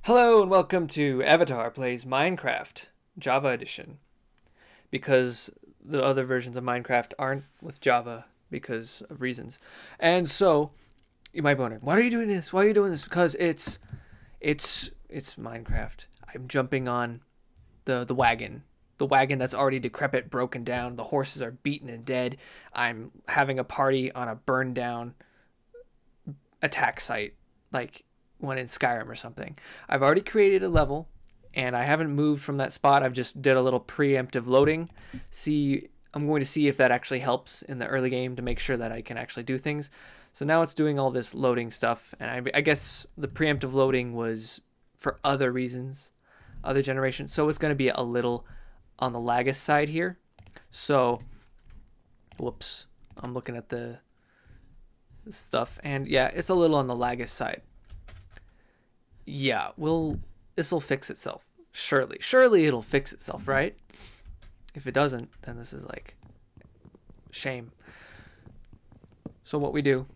Hello and welcome to Avatar Plays Minecraft, Java Edition. Because the other versions of Minecraft aren't with Java because of reasons. And so, you might be wondering, why are you doing this? Why are you doing this? Because it's Minecraft. I'm jumping on the wagon. The wagon that's already decrepit, broken down. The horses are beaten and dead. I'm having a party on a burned down attack site. Like one in Skyrim or something. I've already created a level and I haven't moved from that spot. I've just did a little preemptive loading. I'm going to see if that actually helps in the early game to make sure that I can actually do things. So now it's doing all this loading stuff, and I guess the preemptive loading was for other reasons, other generations. So it's going to be a little on the laggiest side here. So, whoops, I'm looking at the stuff, and yeah, it's a little on the laggiest side. Yeah, this will fix itself. Surely it'll fix itself, right? If it doesn't, then this is like shame. So what we do,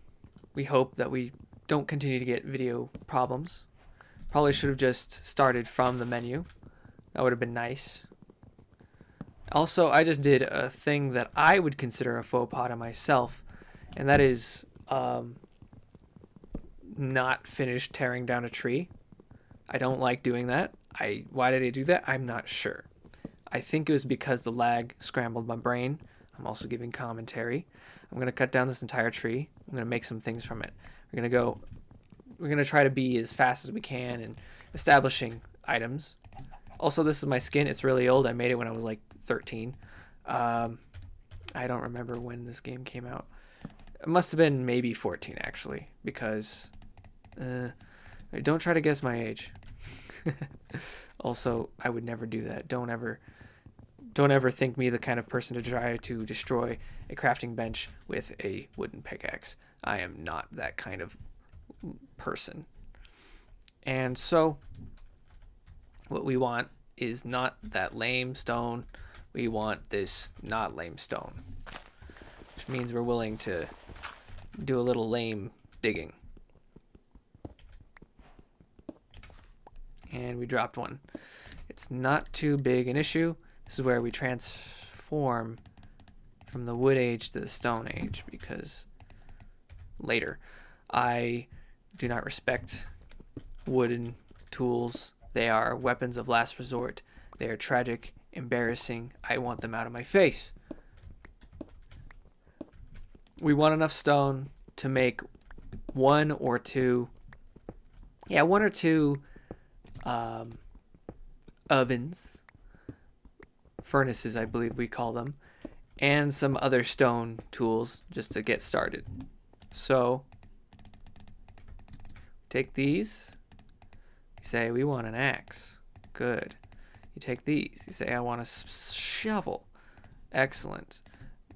we hope that we don't continue to get video problems. Probably should have just started from the menu. That would have been nice. Also, I just did a thing that I would consider a faux pas to myself, and that is not finish tearing down a tree. I don't like doing that. Why did I do that? I'm not sure. I think it was because the lag scrambled my brain. I'm also giving commentary. I'm going to cut down this entire tree. I'm going to make some things from it. We're going to try to be as fast as we can in establishing items. Also, this is my skin. It's really old. I made it when I was like 13. I don't remember when this game came out. It must have been maybe 14 actually, because don't try to guess my age. Also, I would never do that. Don't ever think me the kind of person to try to destroy a crafting bench with a wooden pickaxe. I am not that kind of person. And so what we want is not that lame stone. We want this not lame stone, which means we're willing to do a little lame digging. And we dropped one. It's not too big an issue. This is where we transform from the wood age to the stone age, because later I do not respect wooden tools. They are weapons of last resort. They are tragic, embarrassing. I want them out of my face. We want enough stone to make one or two ovens, furnaces I believe we call them, and some other stone tools just to get started. So take these, you say we want an axe, good. You take these, you say I want a shovel, excellent.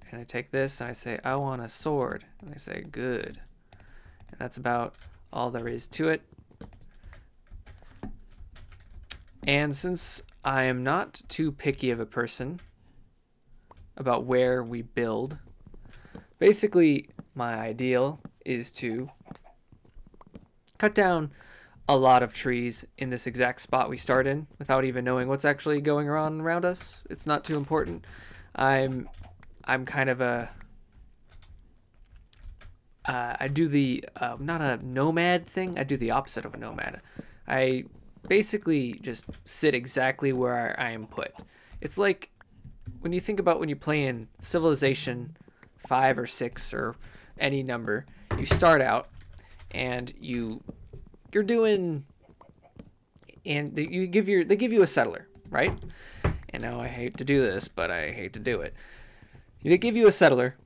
And I take this and I say I want a sword, and they say good. And that's about all there is to it. And since I am not too picky of a person about where we build, basically my ideal is to cut down a lot of trees in this exact spot we start in without even knowing what's actually going on around us. It's not too important. I'm kind of a I do the not a nomad thing. I do the opposite of a nomad. I basically just sit exactly where I am put. It's like when you think about when you play in Civilization 5 or 6 or any number, you start out and you're doing, and they give you a settler, right? And now I hate to do this, but I hate to do it. They give you a settler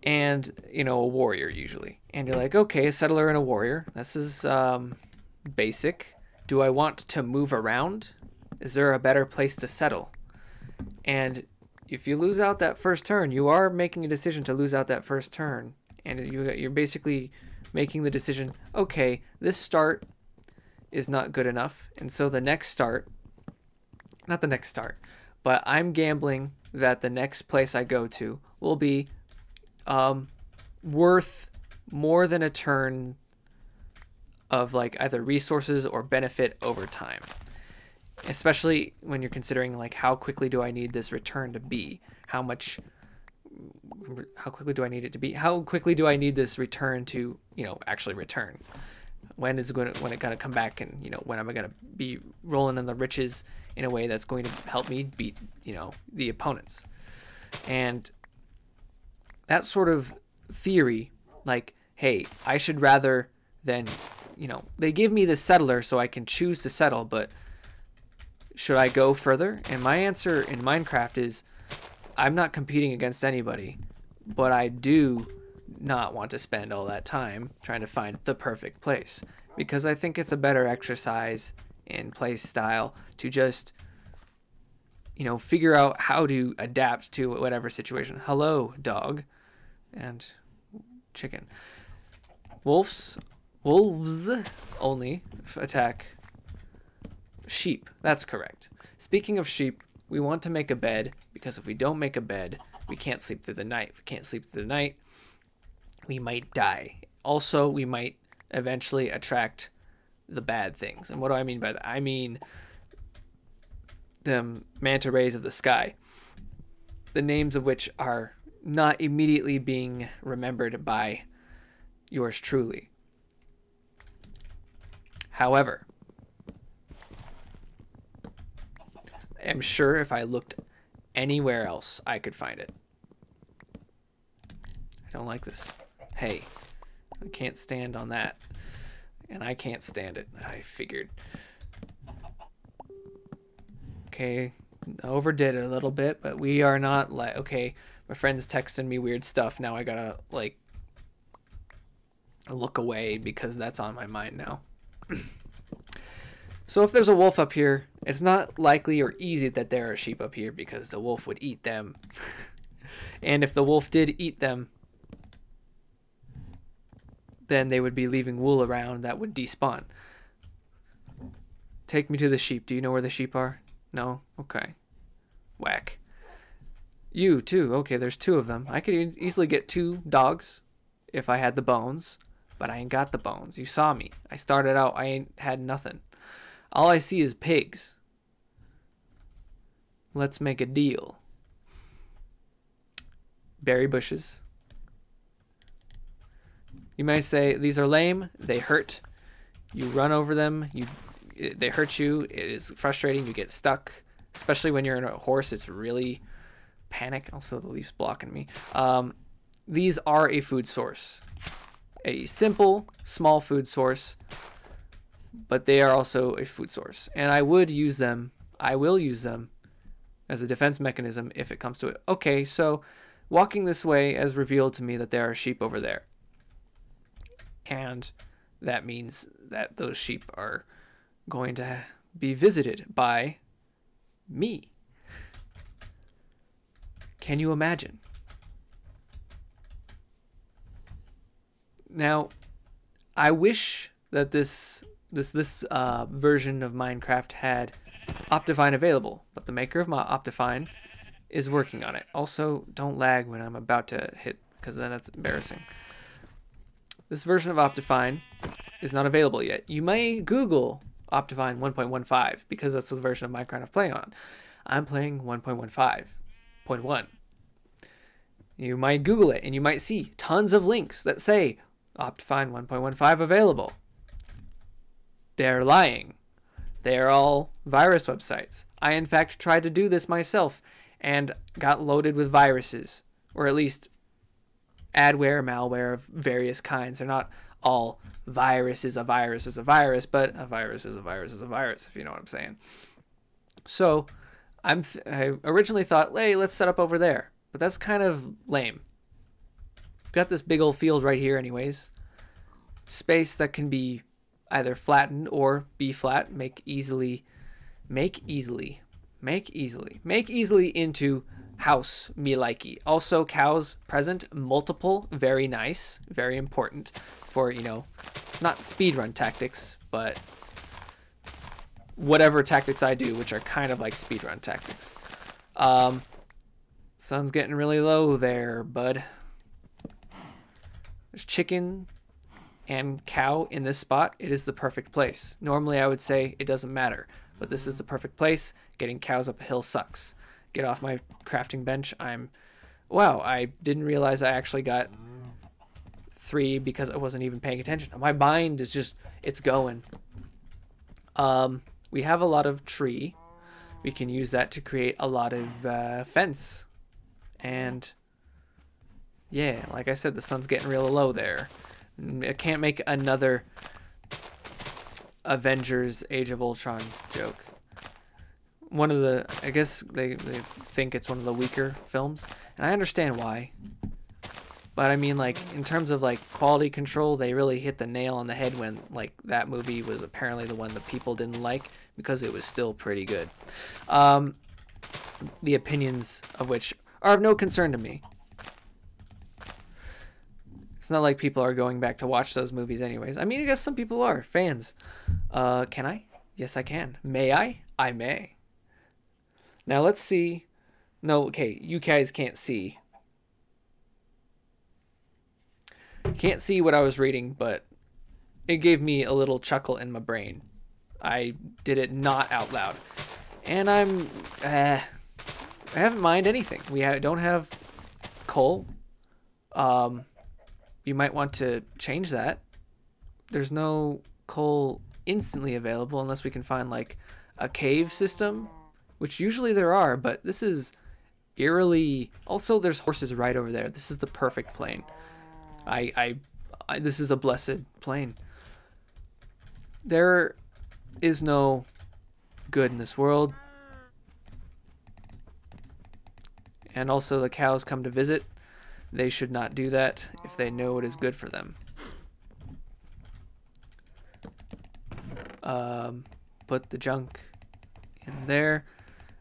and, you know, a warrior usually. And you're like, okay, a settler and a warrior. This is basic. Do I want to move around? Is there a better place to settle? And if you lose out that first turn, you are making a decision to lose out that first turn. And you're basically making the decision, okay, this start is not good enough. And so the next start, not the next start, but I'm gambling that the next place I go to will be worth more than a turn of like either resources or benefit over time. Especially when you're considering like how quickly do I need this return to be? How quickly do I need it to be? How quickly do I need this return to, actually return? When it gonna come back, and when am I gonna be rolling in the riches in a way that's going to help me beat the opponents? And that sort of theory, like, hey, I should rather than they give me the settler so I can choose to settle, but should I go further? And my answer in Minecraft is I'm not competing against anybody, but I do not want to spend all that time trying to find the perfect place, because I think it's a better exercise in play style to just figure out how to adapt to whatever situation. Hello, dog and chicken. Wolves only attack sheep. That's correct. Speaking of sheep, we want to make a bed, because if we don't make a bed, we can't sleep through the night. If we can't sleep through the night, we might die. Also, we might eventually attract the bad things. And what do I mean by that? I mean the manta rays of the sky, the names of which are not immediately being remembered by yours truly. However, I'm sure if I looked anywhere else, I could find it. I don't like this. Hey, I can't stand on that. And I can't stand it. I figured. Okay, overdid it a little bit, but we are not like, okay, my friend's texting me weird stuff. Now I gotta, like, look away because that's on my mind now. So if there's a wolf up here, it's not likely or easy that there are sheep up here, because the wolf would eat them. And if the wolf did eat them, then they would be leaving wool around that would despawn. Take me to the sheep. Do you know where the sheep are? No? Okay. Whack. You too. Okay, there's 2 of them. I could easily get 2 dogs if I had the bones, but I ain't got the bones. You saw me. I started out, I ain't had nothing. All I see is pigs. Let's make a deal. Berry bushes. You might say, these are lame, they hurt. You run over them, they hurt you, it is frustrating, you get stuck. Especially when you're in a horse, it's really panic. Also, the leaf's blocking me. These are a food source. A simple, small food source, but they are also a food source. And I would use them, I will use them as a defense mechanism if it comes to it. Okay, so walking this way has revealed to me that there are sheep over there. And that means that those sheep are going to be visited by me. Can you imagine? Now, I wish that this version of Minecraft had Optifine available, but the maker of Optifine is working on it. Also, don't lag when I'm about to hit, because then that's embarrassing. This version of Optifine is not available yet. You may Google Optifine 1.15 because that's the version of Minecraft I'm playing on. I'm playing 1.15.1. You might Google it and you might see tons of links that say Optifine 1.15 available. They're lying. They're all virus websites. I, in fact, tried to do this myself and got loaded with viruses, or at least adware, malware of various kinds. They're not all virus is a virus is a virus, but a virus is a virus is a virus, if you know what I'm saying. So I originally thought, hey, let's set up over there, but that's kind of lame. We've got this big old field right here anyways. Space that can be either flattened or be flat, make easily into house me likey. Also, cows present, multiple, very nice, very important for, you know, not speedrun tactics, but whatever tactics I do, which are kind of like speedrun tactics. Sun's getting really low there, bud. There's chicken and cow in this spot, it is the perfect place. Normally I would say it doesn't matter, but this is the perfect place. Getting cows up a hill sucks. Get off my crafting bench. Wow, I didn't realize I actually got 3 because I wasn't even paying attention. My mind is just, it's going. We have a lot of tree. We can use that to create a lot of fence. And yeah, like I said, the sun's getting real low there. I can't make another Avengers Age of Ultron joke. One of the, I guess they think it's one of the weaker films, and I understand why. But I mean, like, in terms of like quality control, they really hit the nail on the head when like that movie was apparently the one that people didn't like because it was still pretty good. The opinions of which are of no concern to me. It's not like people are going back to watch those movies anyways. I mean, I guess some people are fans. Can I? Yes, I can. May I? I may. Now let's see. No, okay, you guys can't see. You can't see what I was reading, but it gave me a little chuckle in my brain. I did it not out loud. And I haven't mined anything. We don't have coal. You might want to change that. There's no coal instantly available unless we can find like a cave system, which usually there are, but this is eerily... Also, there's horses right over there. This is the perfect plane. This is a blessed plane. There is no good in this world. And also the cows come to visit. They should not do that if they know it is good for them. Put the junk in there.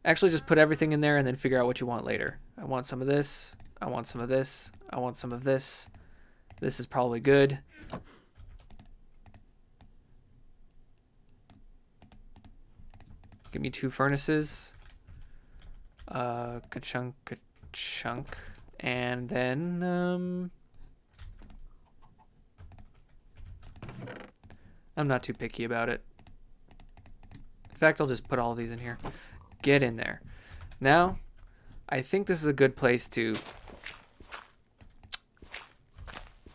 Actually, just put everything in there and then figure out what you want later. I want some of this. I want some of this. I want some of this. This is probably good. Give me 2 furnaces. Ka-chunk, ka-chunk. And then, I'm not too picky about it. In fact, I'll just put all of these in here. Get in there. Now, I think this is a good place to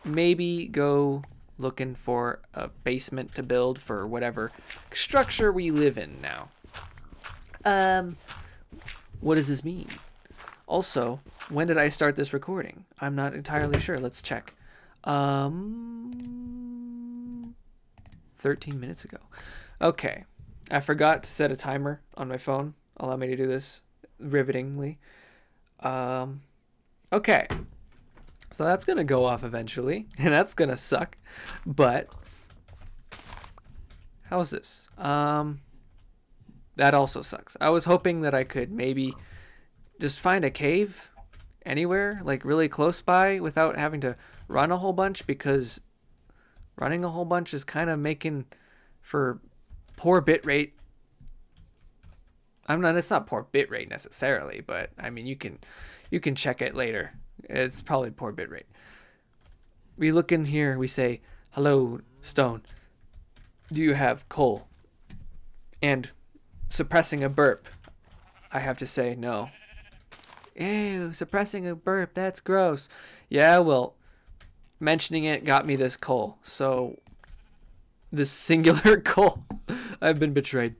maybe go looking for a basement to build for whatever structure we live in now. What does this mean? Also, when did I start this recording? I'm not entirely sure. Let's check. 13 minutes ago. Okay. I forgot to set a timer on my phone. Allow me to do this rivetingly. Okay. So that's going to go off eventually, and that's going to suck. But how's this? That also sucks. I was hoping that I could maybe just find a cave anywhere, like really close by, without having to run a whole bunch, because running a whole bunch is kind of making for poor bitrate. It's not poor bitrate necessarily, but I mean, you can check it later. It's probably poor bitrate. We look in here, we say, "Hello, stone. Do you have coal?" And suppressing a burp, I have to say no. Ew, suppressing a burp, that's gross. Yeah, well, mentioning it got me this coal. So, this singular coal, I've been betrayed.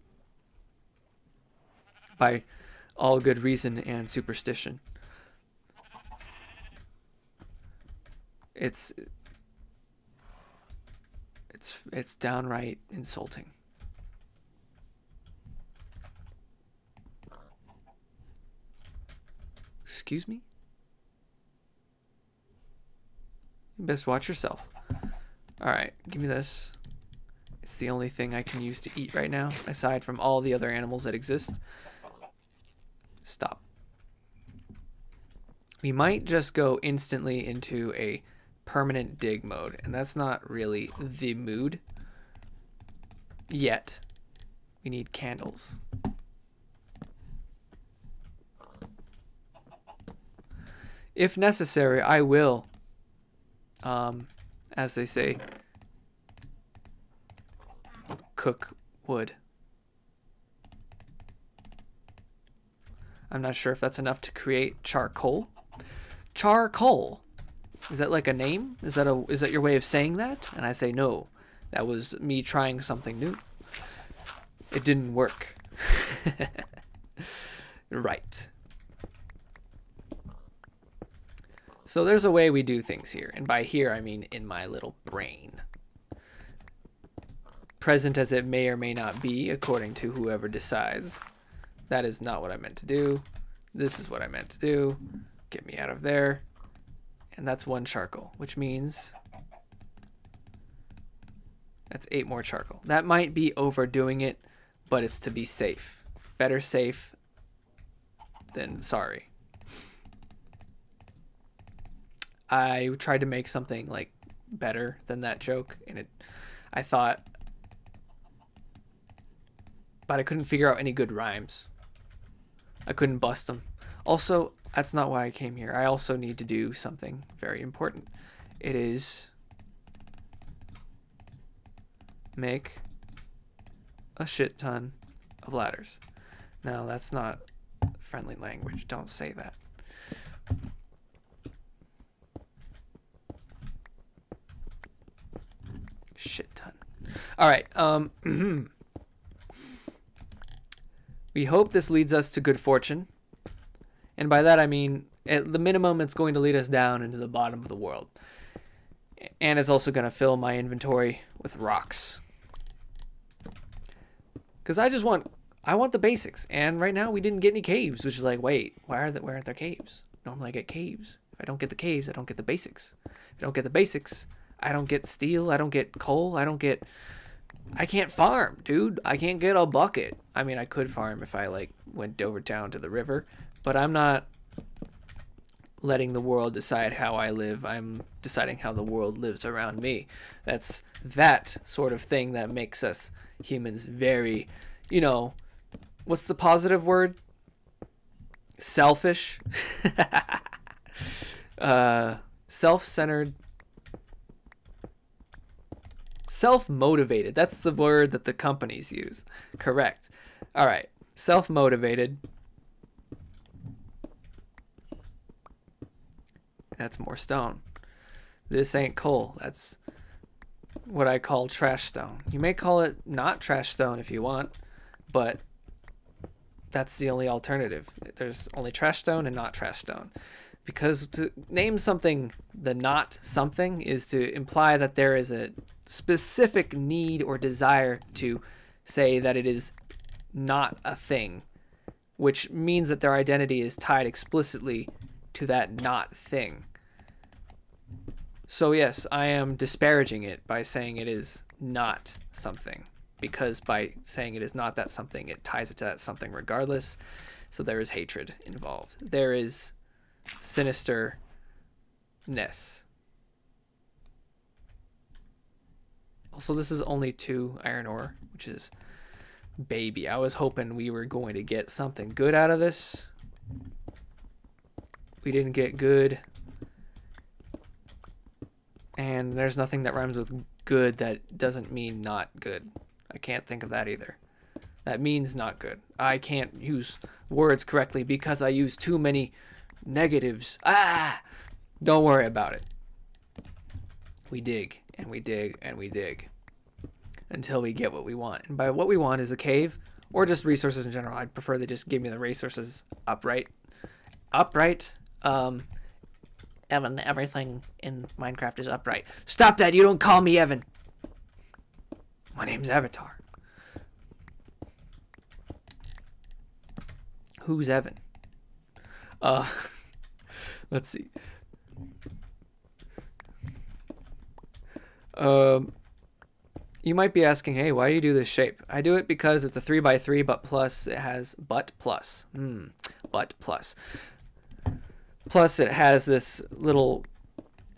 By all good reason and superstition. It's downright insulting. Excuse me? You best watch yourself. Alright, give me this. It's the only thing I can use to eat right now, aside from all the other animals that exist. Stop. We might just go instantly into a permanent dig mode, and that's not really the mood yet. We need candles. If necessary, I will, as they say, cook wood. I'm not sure if that's enough to create charcoal. Charcoal. Is that like a name? Is that your way of saying that? And I say no. That was me trying something new. It didn't work. Right. So there's a way we do things here. And by here, I mean in my little brain. Present as it may or may not be, according to whoever decides. That is not what I meant to do. This is what I meant to do. Get me out of there. And that's 1 charcoal, which means that's 8 more charcoal. That might be overdoing it, but it's to be safe. Better safe than sorry. I tried to make something like better than that joke, and I thought, but I couldn't figure out any good rhymes. I couldn't bust them. Also, that's not why I came here. I also need to do something very important. It is make a shit ton of ladders. Now, that's not friendly language. Don't say that. Shit ton. All right. We hope this leads us to good fortune. And by that I mean, at the minimum, it's going to lead us down into the bottom of the world. And it's also going to fill my inventory with rocks. Because I want the basics. And right now we didn't get any caves, which is like, wait, why aren't there caves? Normally I get caves. If I don't get the caves, I don't get the basics. If I don't get the basics, I don't get steel, I don't get coal, I can't farm, dude. I can't get a bucket. I mean, I could farm if I like went over down to the river, but I'm not letting the world decide how I live. I'm deciding how the world lives around me. That's that sort of thing that makes us humans very, you know, what's the positive word? Selfish. Self-centered. Self-motivated. That's the word that the companies use. Correct. All right. Self-motivated. That's more stone. This ain't coal. That's what I call trash stone. You may call it not trash stone if you want, but that's the only alternative. There's only trash stone and not trash stone. Because to name something the not something is to imply that there is a specific need or desire to say that it is not a thing, which means that their identity is tied explicitly to that not thing. So yes, I am disparaging it by saying it is not something, because by saying it is not that something, it ties it to that something regardless. So there is hatred involved. There is sinisterness. Also, this is only 2 iron ore, which is baby. I was hoping we were going to get something good out of this. We didn't get good. And there's nothing that rhymes with good that doesn't mean not good. I can't think of that either. That means not good. I can't use words correctly because I use too many negatives. Don't worry about it. We dig and we dig and we dig until we get what we want. And by what we want is a cave or just resources in general. I'd prefer they just give me the resources upright. Evan, everything in Minecraft is upright. Stop that. You don't call me Evan. My name's Avatar. Who's Evan? Let's see. You might be asking, hey, why do you do this shape? I do it because it's a 3x3, but plus it has plus. Plus it has this little,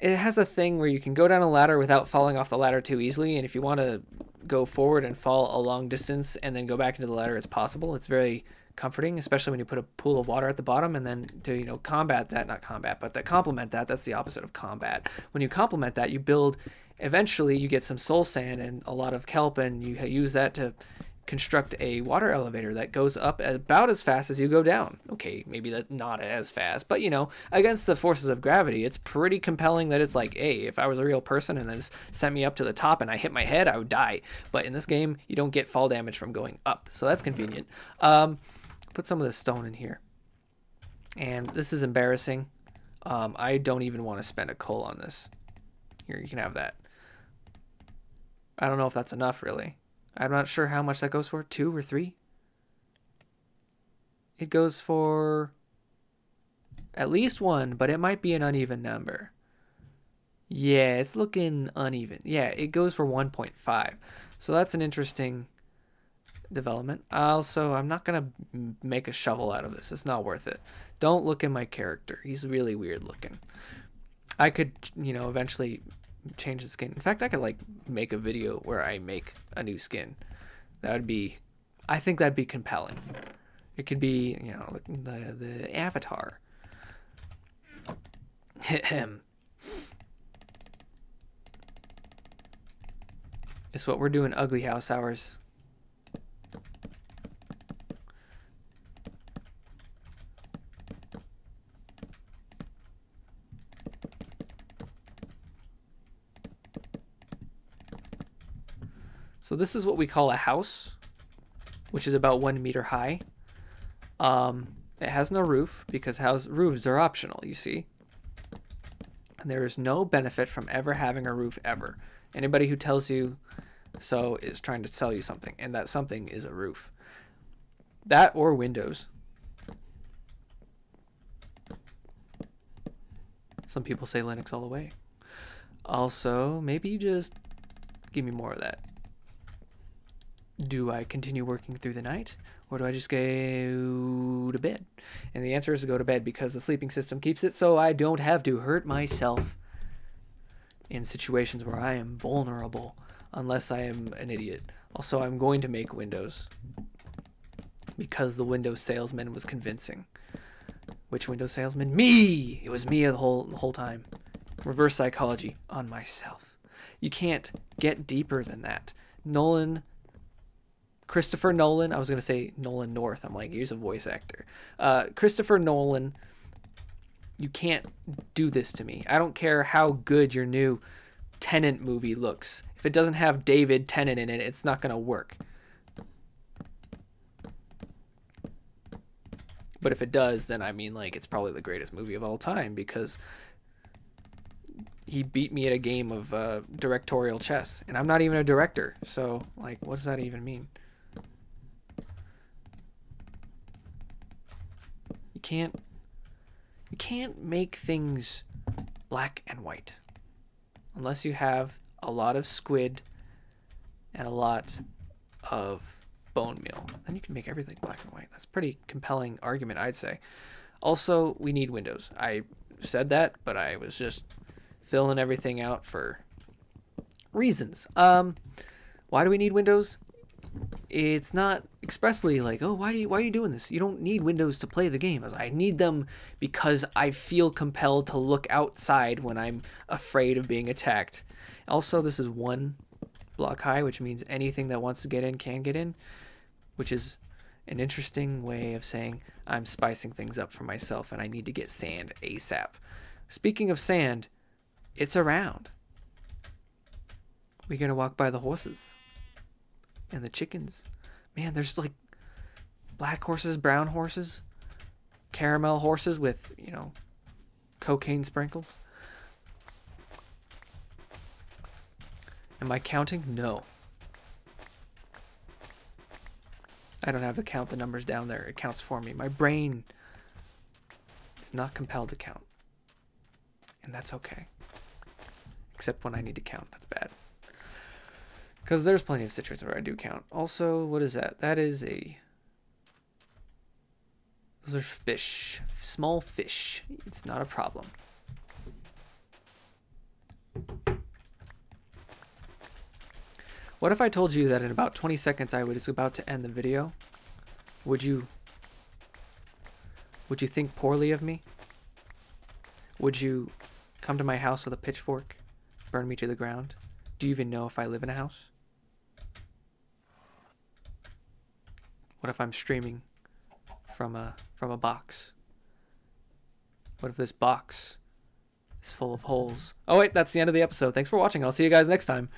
it has a thing where you can go down a ladder without falling off the ladder too easily. And if you want to go forward and fall a long distance and then go back into the ladder, it's possible. It's very comforting, especially when you put a pool of water at the bottom. And then to, you know, combat that, not combat, but to complement that, that's the opposite of combat. When you complement that, you build Eventually, you get some soul sand and a lot of kelp, and you use that to construct a water elevator that goes up about as fast as you go down. Okay, maybe that's not as fast, but you know, against the forces of gravity, it's pretty compelling that it's like, hey, if I was a real person and this sent me up to the top and I hit my head, I would die. But in this game, you don't get fall damage from going up, so that's convenient. Put some of the stone in here. And this is embarrassing. I don't even want to spend a coal on this. Here, you can have that. I don't know if that's enough, really. I'm not sure how much that goes for. 2 or 3? It goes for at least 1, but it might be an uneven number. Yeah, it's looking uneven. Yeah, it goes for 1.5. So that's an interesting development. Also, I'm not going to make a shovel out of this. It's not worth it. Don't look at my character. He's really weird looking. I could, you know, eventually change the skin. In fact, I could like make a video where I make a new skin. That would be, I think that'd be compelling. It could be, you know, the avatar. It's what we're doing ugly house hours. So this is what we call a house, which is about 1 meter high. It has no roof because roofs are optional, you see. And there is no benefit from ever having a roof ever. Anybody who tells you so is trying to sell you something, and that something is a roof. That or windows. Some people say Linux all the way. Also, maybe just give me more of that. Do I continue working through the night, or do I just go to bed? And the answer is to go to bed, because the sleeping system keeps it so I don't have to hurt myself in situations where I am vulnerable, unless I am an idiot. Also, I'm going to make windows, because the Windows salesman was convincing. Which Windows salesman? Me! It was me the whole time. Reverse psychology on myself. You can't get deeper than that. Christopher Nolan, I was going to say Nolan North. I'm like, he's a voice actor. Christopher Nolan, you can't do this to me. I don't care how good your new Tenet movie looks. If it doesn't have David Tennant in it, it's not going to work. But if it does, then I mean, like, it's probably the greatest movie of all time, because he beat me at a game of directorial chess. And I'm not even a director. So, like, what does that even mean? You can't make things black and white unless you have a lot of squid and a lot of bone meal. Then you can make everything black and white. That's a pretty compelling argument, I'd say. Also, we need windows. I said that, but I was just filling everything out for reasons. Why do we need windows? It's not expressly like, oh, why are you doing this? You don't need windows to play the game. I need them because I feel compelled to look outside when I'm afraid of being attacked. Also, this is 1 block high, which means anything that wants to get in can get in, which is an interesting way of saying I'm spicing things up for myself and I need to get sand ASAP. Speaking of sand, it's around. We're gonna walk by the horses and the chickens. Man, there's like black horses, brown horses, caramel horses with, you know, cocaine sprinkles. Am I counting? No. I don't have to count the numbers down there. It counts for me. My brain is not compelled to count. And that's okay. Except when I need to count. That's bad. Because there's plenty of situations where I do count. Also, what is that? That is a... Those are fish. Small fish. It's not a problem. What if I told you that in about 20 seconds I was about to end the video? Would you think poorly of me? Would you come to my house with a pitchfork, burn me to the ground, Do you even know if I live in a house? What if I'm streaming from a box? What if this box is full of holes? Oh wait, that's the end of the episode. Thanks for watching. I'll see you guys next time.